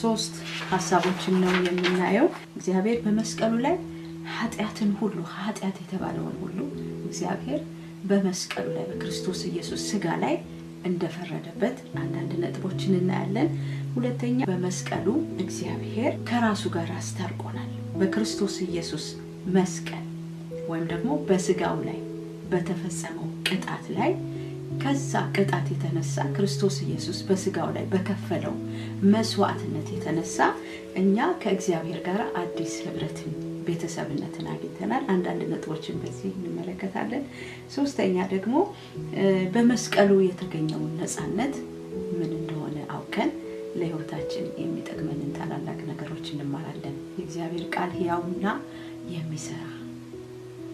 ሶስት ሐሳቦችን ነው የምናየው። እግዚአብሔር በመስቀሉ ላይ ኃጢአት የተባለውን ሁሉ እግዚአብሔር በመስቀሉ ላይ በክርስቶስ ኢየሱስ ሥጋ ላይ እንደፈረደበት አንዳንድ ነጥቦችን እናያለን። ሁለተኛ በመስቀሉ እግዚአብሔር ከራሱ ጋር አስታርቆናል። በክርስቶስ ኢየሱስ መስቀል ወይም ደግሞ በሥጋው ላይ በተፈጸመው ቅጣት ላይ ከዛ ቅጣት የተነሳ ክርስቶስ ኢየሱስ በሥጋው ላይ በከፈለው መስዋዕትነት የተነሳ እኛ ከእግዚአብሔር ጋር አዲስ ህብረትን ቤተሰብነትን አግኝተናል። አንዳንድ ነጥቦችን በዚህ እንመለከታለን። ሶስተኛ ደግሞ በመስቀሉ የተገኘው ነፃነት ምን እንደሆነ አውቀን ለህይወታችን የሚጠቅመንን ታላላቅ ነገሮች እንማራለን። የእግዚአብሔር ቃል ሕያውና የሚሰራ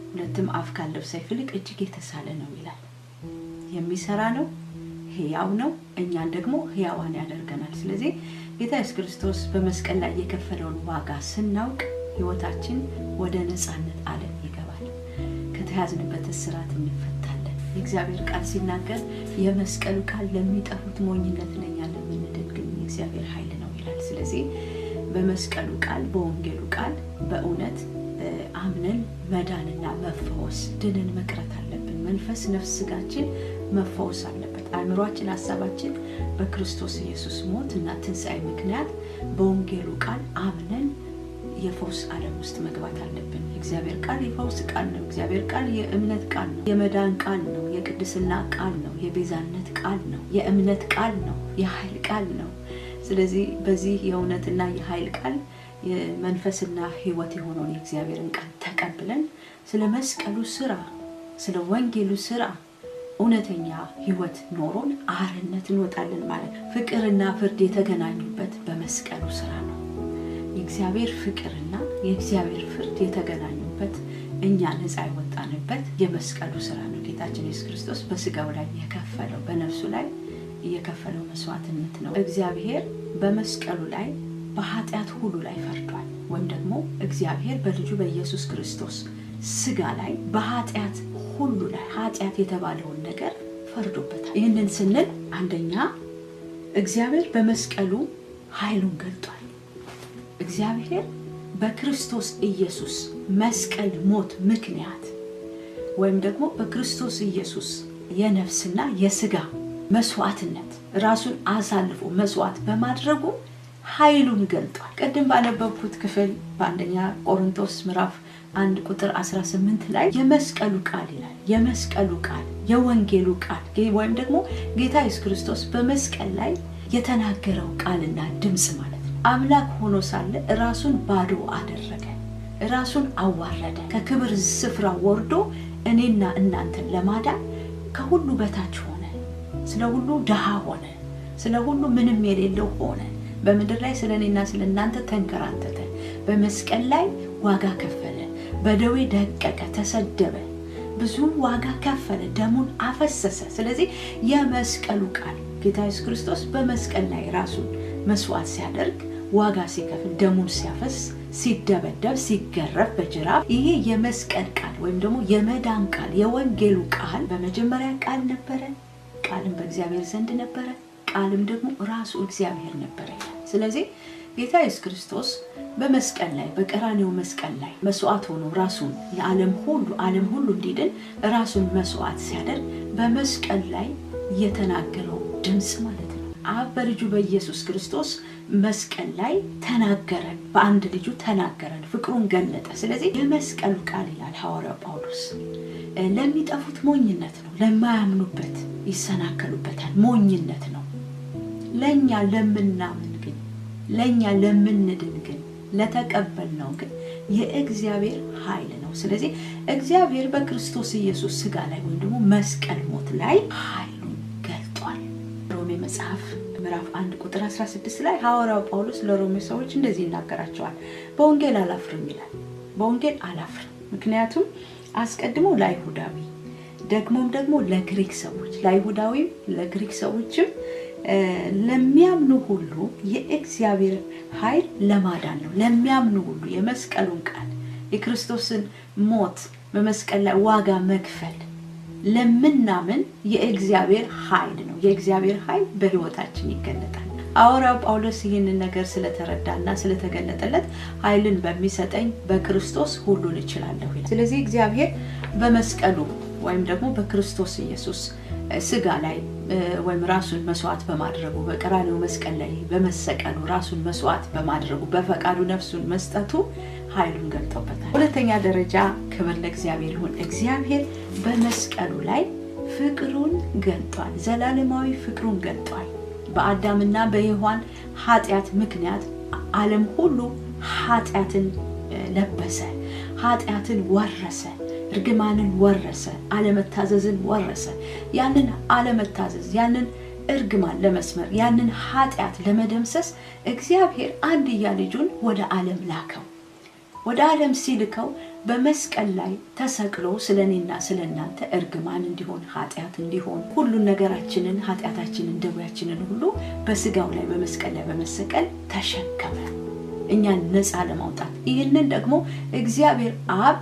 ሁለትም አፍ ካለው ሰይፍ ይልቅ እጅግ የተሳለ ነው ይላል። የሚሰራ ነው፣ ሕያው ነው፣ እኛን ደግሞ ሕያዋን ያደርገናል። ስለዚህ ጌታ ኢየሱስ ክርስቶስ በመስቀል ላይ የከፈለውን ዋጋ ስናውቅ ህይወታችን ወደ ነፃነት ዓለም ይገባል። ከተያዝንበት እስራት እንፈታለን። የእግዚአብሔር ቃል ሲናገር የመስቀሉ ቃል ለሚጠፉት ሞኝነት ለኛ ለምንድን ግን የእግዚአብሔር ኃይል ነው ይላል። ስለዚህ በመስቀሉ ቃል በወንጌሉ ቃል በእውነት አምነን መዳንና መፈወስ ድነን መቅረት አለብን። መንፈስ ነፍስ ሥጋችን መፈወስ አለበት። አእምሮአችን ሐሳባችን በክርስቶስ ኢየሱስ ሞትና ትንሣኤ ምክንያት በወንጌሉ ቃል አምነን የፈውስ ዓለም ውስጥ መግባት አለብን። እግዚአብሔር ቃል የፈውስ ቃል ነው። እግዚአብሔር ቃል የእምነት ቃል ነው። የመዳን ቃል ነው። የቅድስና ቃል ነው። የቤዛነት ቃል ነው። የእምነት ቃል ነው። የኃይል ቃል ነው። ስለዚህ በዚህ የእውነትና የኃይል ቃል የመንፈስና ሕይወት የሆነውን የእግዚአብሔርን ቃል ተቀብለን ስለ መስቀሉ ሥራ ስለ ወንጌሉ ሥራ እውነተኛ ሕይወት ኖሮን አርነት እንወጣለን ማለት ነው። ፍቅርና ፍርድ የተገናኙበት በመስቀሉ ሥራ ነው። የእግዚአብሔር ፍቅርና የእግዚአብሔር ፍርድ የተገናኙበት እኛ ነፃ የወጣንበት የመስቀሉ ሥራ ነው። ጌታችን ኢየሱስ ክርስቶስ በሥጋው ላይ የከፈለው በነፍሱ ላይ የከፈለው መስዋዕትነት ነው። እግዚአብሔር በመስቀሉ ላይ በኃጢአት ሁሉ ላይ ፈርዷል። ወይም ደግሞ እግዚአብሔር በልጁ በኢየሱስ ክርስቶስ ሥጋ ላይ በኃጢአት ሁሉ ላይ ኃጢአት የተባለውን ነገር ፈርዶበታል። ይህንን ስንል አንደኛ እግዚአብሔር በመስቀሉ ኃይሉን ገልጧል። እግዚአብሔር በክርስቶስ ኢየሱስ መስቀል ሞት ምክንያት ወይም ደግሞ በክርስቶስ ኢየሱስ የነፍስና የሥጋ መስዋዕትነት ራሱን አሳልፎ መስዋዕት በማድረጉ ኃይሉን ገልጧል። ቀደም ባነበብኩት ክፍል በአንደኛ ቆሮንቶስ ምዕራፍ 1 ቁጥር 18 ላይ የመስቀሉ ቃል ይላል። የመስቀሉ ቃል የወንጌሉ ቃል ወይም ደግሞ ጌታ ኢየሱስ ክርስቶስ በመስቀል ላይ የተናገረው ቃልና ድምጽ ማለት ነው። አምላክ ሆኖ ሳለ ራሱን ባዶ አደረገ፣ ራሱን አዋረደ፣ ከክብር ስፍራ ወርዶ እኔና እናንተን ለማዳን ከሁሉ በታች ሆነ፣ ስለ ሁሉ ድሃ ሆነ፣ ስለ ሁሉ ምንም የሌለው ሆነ። በምድር ላይ ስለኔና ስለናንተ ተንከራተተ፣ በመስቀል ላይ ዋጋ ከፈለ፣ በደዌ ደቀቀ፣ ተሰደበ፣ ብዙ ዋጋ ከፈለ፣ ደሙን አፈሰሰ። ስለዚህ የመስቀሉ ቃል ጌታ ኢየሱስ ክርስቶስ በመስቀል ላይ ራሱን መስዋዕት ሲያደርግ ዋጋ ሲከፍል፣ ደሙን ሲያፈስ፣ ሲደበደብ፣ ሲገረፍ በጅራፍ ይሄ የመስቀል ቃል ወይም ደግሞ የመዳን ቃል የወንጌሉ ቃል በመጀመሪያ ቃል ነበረ፣ ቃልም በእግዚአብሔር ዘንድ ነበረ፣ ቃልም ደግሞ ራሱ እግዚአብሔር ነበረ። ስለዚህ ጌታ ኢየሱስ ክርስቶስ በመስቀል ላይ በቀራንዮ መስቀል ላይ መስዋዕት ሆኖ ራሱን ለዓለም ሁሉ እንዲድን ራሱን መስዋዕት ሲያደርግ በመስቀል ላይ የተናገረው ድምጽ ማለት ነው። አብ በልጁ በኢየሱስ ክርስቶስ መስቀል ላይ ተናገረን፣ በአንድ ልጁ ተናገረን፣ ፍቅሩን ገለጠ። ስለዚህ የመስቀሉ ቃል ይላል ሐዋርያው ጳውሎስ ለሚጠፉት ሞኝነት ነው፣ ለማያምኑበት ይሰናከሉበታል፣ ሞኝነት ነው። ለኛ ለምናምን ግን ለኛ ለምንድን ግን ለተቀበልነው ግን የእግዚአብሔር ኃይል ነው። ስለዚህ እግዚአብሔር በክርስቶስ ኢየሱስ ሥጋ ላይ ወይም ደግሞ መስቀል ሞት ላይ ኃይሉን ገልጧል። ሮሜ መጽሐፍ ምዕራፍ 1 ቁጥር 16 ላይ ሐዋርያው ጳውሎስ ለሮሜ ሰዎች እንደዚህ ይናገራቸዋል። በወንጌል አላፍርም ይላል። በወንጌል አላፍርም፣ ምክንያቱም አስቀድሞ ለአይሁዳዊ ደግሞ ለግሪክ ሰዎች ለአይሁዳዊም ለግሪክ ሰዎችም ለሚያምኑ ሁሉ የእግዚአብሔር ኃይል ለማዳን ነው። ለሚያምኑ ሁሉ የመስቀሉን ቃል የክርስቶስን ሞት በመስቀል ላይ ዋጋ መክፈል ለምናምን የእግዚአብሔር ኃይል ነው። የእግዚአብሔር ኃይል በሕይወታችን ይገለጣል። ሐዋርያው ጳውሎስ ይህንን ነገር ስለተረዳና ስለተገለጠለት ኃይልን በሚሰጠኝ በክርስቶስ ሁሉን እችላለሁ ይላል። ስለዚህ እግዚአብሔር በመስቀሉ ወይም ደግሞ በክርስቶስ ኢየሱስ ስጋ ላይ ወይም ራሱን መስዋዕት በማድረጉ በቀራንዮ መስቀል ላይ በመሰቀሉ ራሱን መስዋዕት በማድረጉ በፈቃዱ ነፍሱን መስጠቱ ኃይሉን ገልጦበታል። ሁለተኛ ደረጃ ክብር ለእግዚአብሔር ይሁን። እግዚአብሔር በመስቀሉ ላይ ፍቅሩን ገልጧል። ዘላለማዊ ፍቅሩን ገልጧል። በአዳምና በሔዋን ኃጢአት ምክንያት ዓለም ሁሉ ኃጢአትን ለበሰ፣ ኃጢአትን ወረሰ፣ እርግማንን ወረሰ፣ አለመታዘዝን ወረሰ። ያንን አለመታዘዝ፣ ያንን እርግማን ለመስመር፣ ያንን ኃጢአት ለመደምሰስ እግዚአብሔር አንድያ ልጁን ወደ ዓለም ላከው። ወደ ዓለም ሲልከው በመስቀል ላይ ተሰቅሎ ስለኔና ስለናንተ እርግማን እንዲሆን፣ ኃጢአት እንዲሆን፣ ሁሉ ነገራችንን፣ ኃጢአታችንን፣ ደዌያችንን ሁሉ በስጋው ላይ በመስቀል ላይ በመሰቀል ተሸከመ እኛን ነፃ ለማውጣት። ይህንን ደግሞ እግዚአብሔር አብ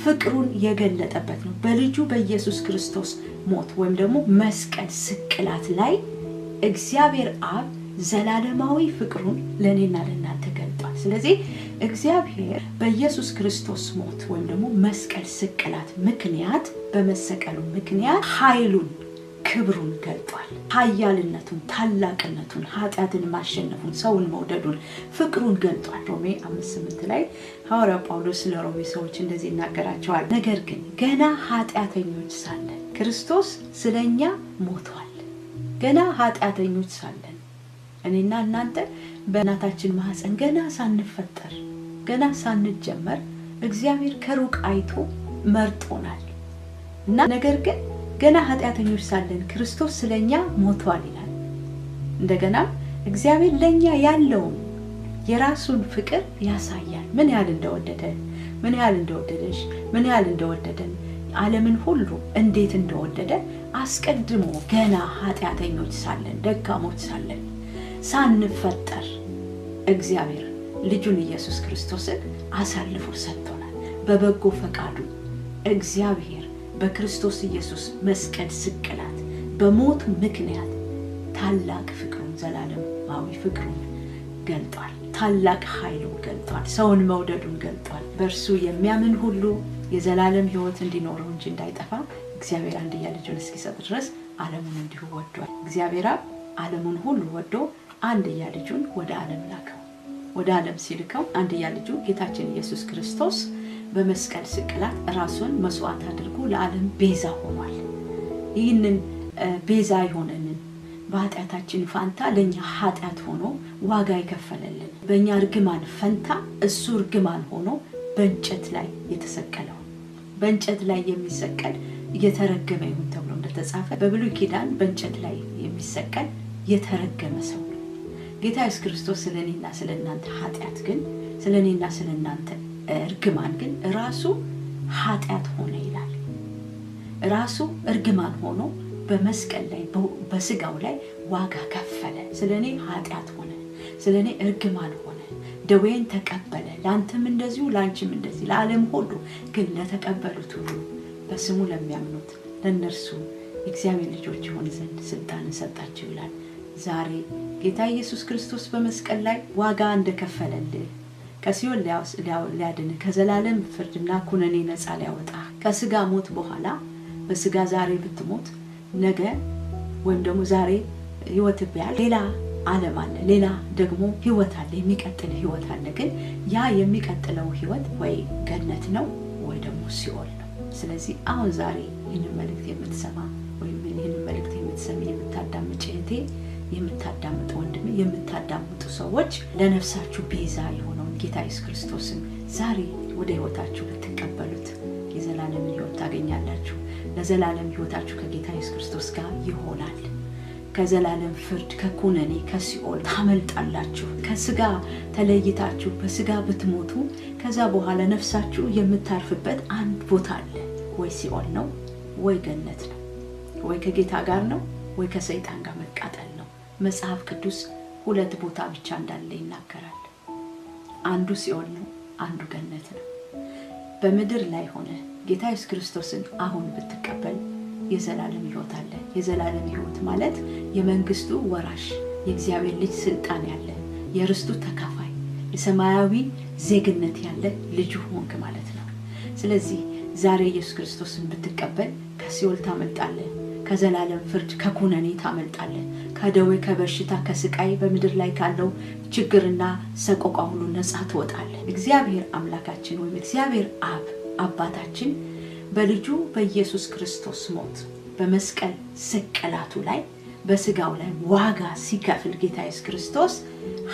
ፍቅሩን የገለጠበት ነው። በልጁ በኢየሱስ ክርስቶስ ሞት ወይም ደግሞ መስቀል ስቅላት ላይ እግዚአብሔር አብ ዘላለማዊ ፍቅሩን ለኔና ለናንተ ገልጧል። ስለዚህ እግዚአብሔር በኢየሱስ ክርስቶስ ሞት ወይም ደግሞ መስቀል ስቅላት ምክንያት በመሰቀሉ ምክንያት ኃይሉን ክብሩን ገልጧል። ኃያልነቱን፣ ታላቅነቱን፣ ኃጢአትን ማሸነፉን፣ ሰውን መውደዱን፣ ፍቅሩን ገልጧል። ሮሜ 5:8 ላይ ሐዋርያው ጳውሎስ ለሮሜ ሰዎች እንደዚህ ይናገራቸዋል። ነገር ግን ገና ኃጢአተኞች ሳለን ክርስቶስ ስለኛ ሞቷል። ገና ኃጢአተኞች ሳለን እኔና እናንተ በእናታችን ማህፀን ገና ሳንፈጠር ገና ሳንጀመር እግዚአብሔር ከሩቅ አይቶ መርጦናል እና ነገር ግን ገና ኃጢአተኞች ሳለን ክርስቶስ ስለኛ ሞቷል ይላል። እንደገና እግዚአብሔር ለኛ ያለውን የራሱን ፍቅር ያሳያል። ምን ያህል እንደወደደ፣ ምን ያህል እንደወደደሽ፣ ምን ያህል እንደወደደን፣ ዓለምን ሁሉ እንዴት እንደወደደ አስቀድሞ ገና ኃጢአተኞች ሳለን፣ ደካሞች ሳለን፣ ሳንፈጠር እግዚአብሔር ልጁን ኢየሱስ ክርስቶስን አሳልፎ ሰጥቶናል። በበጎ ፈቃዱ እግዚአብሔር በክርስቶስ ኢየሱስ መስቀል ስቅላት በሞቱ ምክንያት ታላቅ ፍቅሩን፣ ዘላለማዊ ፍቅሩን ገልጧል። ታላቅ ኃይሉን ገልጧል። ሰውን መውደዱን ገልጧል። በእርሱ የሚያምን ሁሉ የዘላለም ሕይወት እንዲኖረው እንጂ እንዳይጠፋ እግዚአብሔር አንድያ ልጁን እስኪሰጥ ድረስ ዓለሙን እንዲሁ ወዷል። እግዚአብሔር ዓለሙን ሁሉ ወዶ አንድያ ልጁን ወደ ዓለም ላከው። ወደ ዓለም ሲልከው አንድያ ልጁ ጌታችን ኢየሱስ ክርስቶስ በመስቀል ስቅላት ራሱን መስዋዕት አድርጎ ለዓለም ቤዛ ሆኗል። ይህንን ቤዛ የሆነንን በኃጢአታችን ፋንታ ለኛ ኃጢአት ሆኖ ዋጋ የከፈለልን በእኛ እርግማን ፈንታ እሱ እርግማን ሆኖ በእንጨት ላይ የተሰቀለው በእንጨት ላይ የሚሰቀል የተረገመ ይሁን ተብሎ እንደተጻፈ በብሉይ ኪዳን በእንጨት ላይ የሚሰቀል የተረገመ ሰው ነው። ጌታ ኢየሱስ ክርስቶስ ስለኔና ስለናንተ ኃጢአት ግን ስለኔና ስለናንተ እርግማን ግን ራሱ ኃጢአት ሆነ ይላል። ራሱ እርግማን ሆኖ በመስቀል ላይ በስጋው ላይ ዋጋ ከፈለ። ስለኔ ኃጢአት ሆነ፣ ስለኔ እርግማን ሆነ፣ ደዌን ተቀበለ። ላንተም እንደዚሁ፣ ላንቺም እንደዚህ፣ ለዓለም ሁሉ ግን ለተቀበሉት ሁሉ በስሙ ለሚያምኑት ለነርሱ እግዚአብሔር ልጆች ይሆን ዘንድ ስልጣን ሰጣቸው ይላል። ዛሬ ጌታ ኢየሱስ ክርስቶስ በመስቀል ላይ ዋጋ እንደከፈለልህ ከሲኦል ሊያድን ከዘላለም ፍርድና ኩነኔ ነፃ ሊያወጣ ከስጋ ሞት በኋላ በስጋ ዛሬ ብትሞት ነገ ወይም ደግሞ ዛሬ ህይወት ቢያል ሌላ ዓለም አለ፣ ሌላ ደግሞ ህይወት አለ፣ የሚቀጥል ህይወት አለ። ግን ያ የሚቀጥለው ህይወት ወይ ገነት ነው ወይ ደግሞ ሲኦል ነው። ስለዚህ አሁን ዛሬ ይህንን መልእክት የምትሰማ ወይም ይህንን መልእክት የምትሰሚ የምታዳምጪ እህቴ፣ የምታዳምጡ ወንድሜ፣ የምታዳምጡ ሰዎች ለነፍሳችሁ ቤዛ የሆነውን ጌታ ኢየሱስ ክርስቶስን ዛሬ ወደ ህይወታችሁ ልትቀበሉት የዘላለም ህይወት ታገኛላችሁ። ለዘላለም ህይወታችሁ ከጌታ ኢየሱስ ክርስቶስ ጋር ይሆናል። ከዘላለም ፍርድ ከኩነኔ ከሲኦል ታመልጣላችሁ። ከስጋ ተለይታችሁ በስጋ ብትሞቱ ከዛ በኋላ ነፍሳችሁ የምታርፍበት አንድ ቦታ አለ። ወይ ሲኦል ነው ወይ ገነት ነው። ወይ ከጌታ ጋር ነው ወይ ከሰይጣን ጋር መቃጠል ነው። መጽሐፍ ቅዱስ ሁለት ቦታ ብቻ እንዳለ ይናገራል። አንዱ ሲኦል ነው፣ አንዱ ገነት ነው። በምድር ላይ ሆነ ጌታ ኢየሱስ ክርስቶስን አሁን ብትቀበል የዘላለም ህይወት አለ። የዘላለም ህይወት ማለት የመንግስቱ ወራሽ የእግዚአብሔር ልጅ ስልጣን ያለ የርስቱ ተካፋይ የሰማያዊ ዜግነት ያለ ልጅ ሆንክ ማለት ነው። ስለዚህ ዛሬ ኢየሱስ ክርስቶስን ብትቀበል ከሲኦል ታመልጣለህ፣ ከዘላለም ፍርድ ከኩነኔ ታመልጣለህ፣ ከደዌ ከበሽታ ከስቃይ በምድር ላይ ካለው ችግርና ሰቆቃ ሁሉ ነፃ ትወጣለህ። እግዚአብሔር አምላካችን ወይም እግዚአብሔር አብ አባታችን በልጁ በኢየሱስ ክርስቶስ ሞት በመስቀል ስቅላቱ ላይ በስጋው ላይ ዋጋ ሲከፍል ጌታ ኢየሱስ ክርስቶስ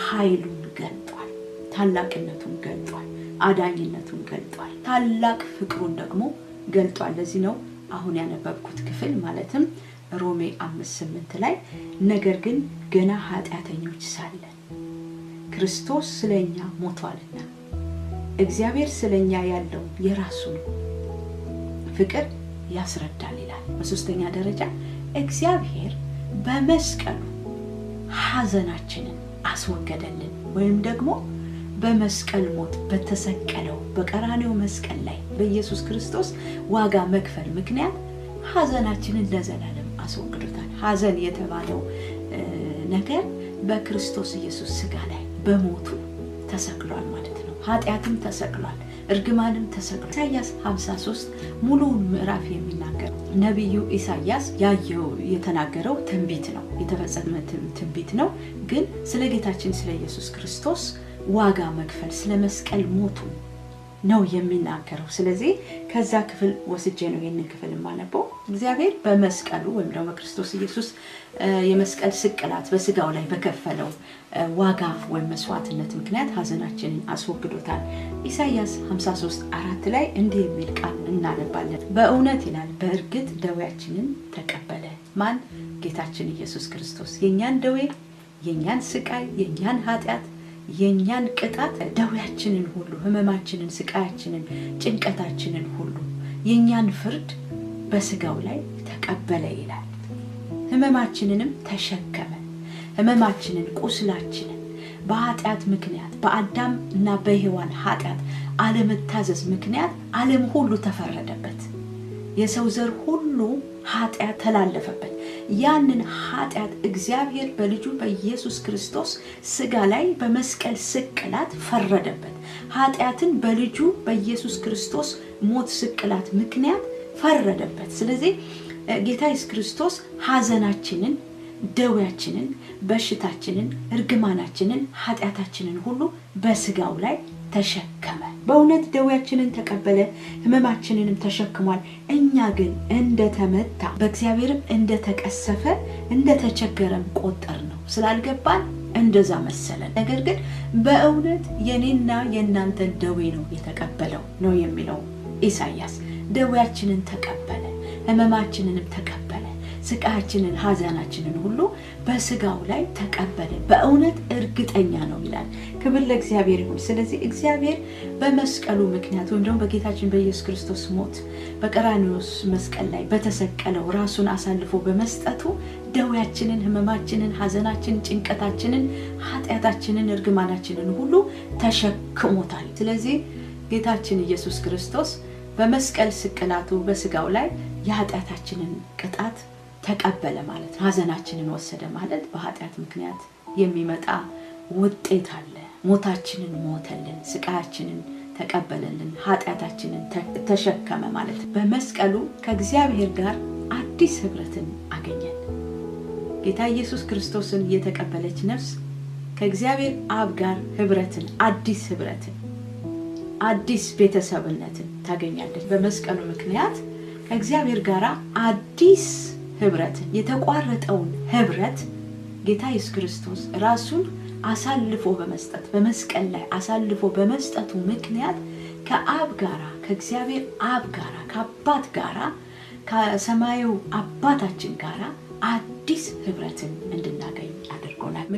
ኃይሉን ገልጧል፣ ታላቅነቱን ገልጧል፣ አዳኝነቱን ገልጧል፣ ታላቅ ፍቅሩን ደግሞ ገልጧል። ለዚህ ነው አሁን ያነበብኩት ክፍል ማለትም ሮሜ 5:8 ላይ ነገር ግን ገና ኃጢአተኞች ሳለን ክርስቶስ ስለኛ ሞቷልና እግዚአብሔር ስለኛ ያለው የራሱን ፍቅር ያስረዳል ይላል። በሶስተኛ ደረጃ እግዚአብሔር በመስቀሉ ሐዘናችንን አስወገደልን ወይም ደግሞ በመስቀል ሞት በተሰቀለው በቀራንዮ መስቀል ላይ በኢየሱስ ክርስቶስ ዋጋ መክፈል ምክንያት ሐዘናችንን ለዘላለም አስወግዶታል። ሐዘን የተባለው ነገር በክርስቶስ ኢየሱስ ስጋ ላይ በሞቱ ተሰቅሏል ማለት ነው። ኃጢአትም ተሰቅሏል፣ እርግማንም ተሰቅሏል። ኢሳይያስ 53 ሙሉውን ምዕራፍ የሚናገር ነብዩ ኢሳይያስ ያየው የተናገረው ትንቢት ነው፣ የተፈጸመ ትንቢት ነው። ግን ስለ ጌታችን ስለ ኢየሱስ ክርስቶስ ዋጋ መክፈል ስለ መስቀል ሞቱ ነው የሚናገረው። ስለዚህ ከዛ ክፍል ወስጄ ነው ይሄንን ክፍል ማነበው። እግዚአብሔር በመስቀሉ ወይም ደግሞ በክርስቶስ ኢየሱስ የመስቀል ስቅላት በስጋው ላይ በከፈለው ዋጋ ወይም መስዋዕትነት ምክንያት ሐዘናችንን አስወግዶታል። ኢሳይያስ 53:4 ላይ እንዲህ የሚል ቃል እናነባለን። በእውነት ይላል በእርግጥ ደዌያችንን ተቀበለ። ማን? ጌታችን ኢየሱስ ክርስቶስ። የኛን ደዌ፣ የኛን ስቃይ፣ የኛን ኃጢአት፣ የኛን ቅጣት፣ ደዌያችንን ሁሉ፣ ህመማችንን፣ ስቃያችንን፣ ጭንቀታችንን ሁሉ የኛን ፍርድ በስጋው ላይ ተቀበለ ይላል። ህመማችንንም ተሸከመ። ህመማችንን፣ ቁስላችንን በኃጢአት ምክንያት በአዳም እና በሔዋን ኃጢአት አለመታዘዝ ምክንያት ዓለም ሁሉ ተፈረደበት። የሰው ዘር ሁሉ ኃጢአት ተላለፈበት። ያንን ኃጢአት እግዚአብሔር በልጁ በኢየሱስ ክርስቶስ ስጋ ላይ በመስቀል ስቅላት ፈረደበት። ኃጢአትን በልጁ በኢየሱስ ክርስቶስ ሞት ስቅላት ምክንያት ፈረደበት። ስለዚህ ጌታ ኢየሱስ ክርስቶስ ሐዘናችንን፣ ደዌያችንን፣ በሽታችንን፣ እርግማናችንን፣ ኃጢአታችንን ሁሉ በስጋው ላይ ተሸከመ። በእውነት ደዌያችንን ተቀበለ፣ ህመማችንንም ተሸክሟል። እኛ ግን እንደተመታ በእግዚአብሔርም እንደተቀሰፈ እንደተቸገረም ቆጠር ነው። ስላልገባን እንደዛ መሰለን። ነገር ግን በእውነት የኔና የእናንተን ደዌ ነው የተቀበለው ነው የሚለው ኢሳይያስ። ደዌያችንን ተቀበለ፣ ህመማችንንም ተቀበለ፣ ስቃያችንን፣ ሐዘናችንን ሁሉ በስጋው ላይ ተቀበለ። በእውነት እርግጠኛ ነው ይላል። ክብር ለእግዚአብሔር ይሁን። ስለዚህ እግዚአብሔር በመስቀሉ ምክንያት ወይም ደግሞ በጌታችን በኢየሱስ ክርስቶስ ሞት በቀራንዮ መስቀል ላይ በተሰቀለው ራሱን አሳልፎ በመስጠቱ ደዌያችንን፣ ህመማችንን፣ ሐዘናችንን፣ ጭንቀታችንን፣ ኃጢአታችንን፣ እርግማናችንን ሁሉ ተሸክሞታል። ስለዚህ ጌታችን ኢየሱስ ክርስቶስ በመስቀል ስቅላቱ በስጋው ላይ የኃጢአታችንን ቅጣት ተቀበለ ማለት ነው። ሐዘናችንን ወሰደ ማለት በኃጢአት ምክንያት የሚመጣ ውጤት አለ። ሞታችንን ሞተልን፣ ስቃያችንን ተቀበለልን፣ ኃጢአታችንን ተሸከመ ማለት ነው። በመስቀሉ ከእግዚአብሔር ጋር አዲስ ህብረትን አገኘን። ጌታ ኢየሱስ ክርስቶስን የተቀበለች ነፍስ ከእግዚአብሔር አብ ጋር ህብረትን፣ አዲስ ህብረትን፣ አዲስ ቤተሰብነትን ታገኛለች። በመስቀሉ ምክንያት ከእግዚአብሔር ጋር አዲስ ህብረትን፣ የተቋረጠውን ህብረት ጌታ ኢየሱስ ክርስቶስ ራሱን አሳልፎ በመስጠት በመስቀል ላይ አሳልፎ በመስጠቱ ምክንያት ከአብ ጋራ ከእግዚአብሔር አብ ጋራ ከአባት ጋራ ከሰማዩ አባታችን ጋራ አዲስ ህብረትን እንድናገኝ አድርጎናል።